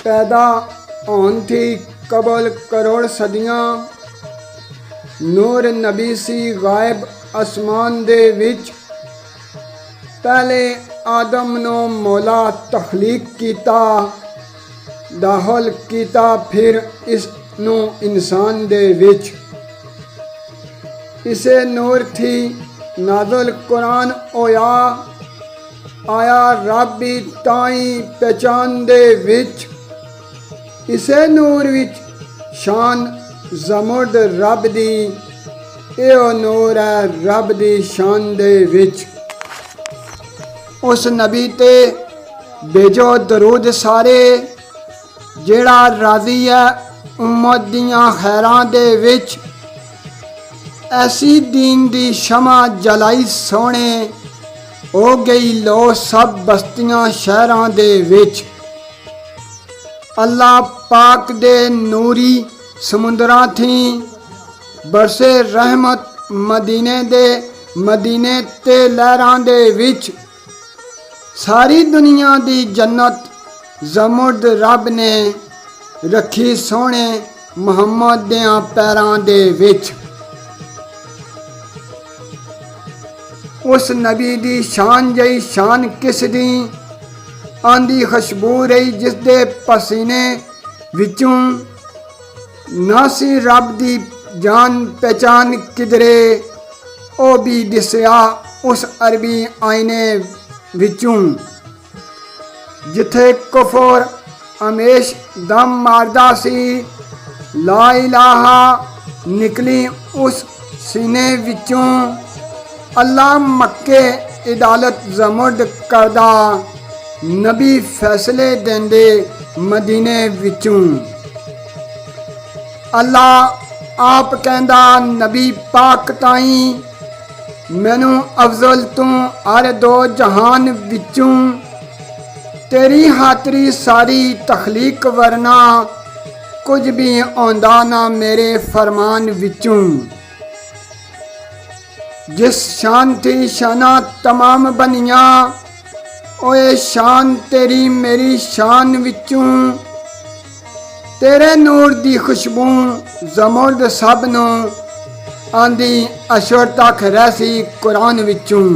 पैदा होन थी कबल करोड़ सदियां। नूर नबी सी गायब आसमान दे विच। पहले आदम नो मौला तखलीक कीता, दाखल कीता फिर इस नू इंसान दे विच। इसे नूर थी नाज़िल कुरान होया, आया रब भी ताई पहचान दे विच। इसे नूर विच शान ज़मुर्द रब दी, एहो नूर है रब दी शान दे विच। उस नबी ते भेजो दरूद सारे, जेड़ा राजी है उम्मत दियां खैरां दे विच। ऐसी दीन दी शमा जलाई सोने, हो गई लो सब बस्तियां शहरां दे विच। अल्लाह पाक दे नूरी समुंदरां थी, बरसे रहमत मदीने ते लहरां दे विच। सारी दुनिया दी जन्नत ज़मुर्द रब ने रखी सोने मुहम्मद दियां पैरां दे विच। उस नबी दी शान जई शान किस दी, आंदी खुशबू रही जिस दे पसीने विचों। नासी रब दी जान पहचान किधरे, ओ भी दिसया उस अरबी आईने विचों। जिथे कुफर हमेश दम मारदा सी, ला इलाहा निकली उस सीने विचों। अल्लाह मक्के इदालत ज़मुर्द करदा, नबी फैसले देंदे मदीने विचों। अल्लाह आप कहंदा नबी पाक ताई, मैनू अफजल तू हर दो जहान विचों। तेरी हातरी सारी तखलीक वरना, कुछ भी आंदा ना मेरे फरमान विचों। जिस शान थी शाना तमाम बनिया, ओए शान तेरी मेरी शान विचों। तेरे नूर दी खुशबू ज़मुर्द सब नू आंदी अशर तक रहसी कुरान विचों।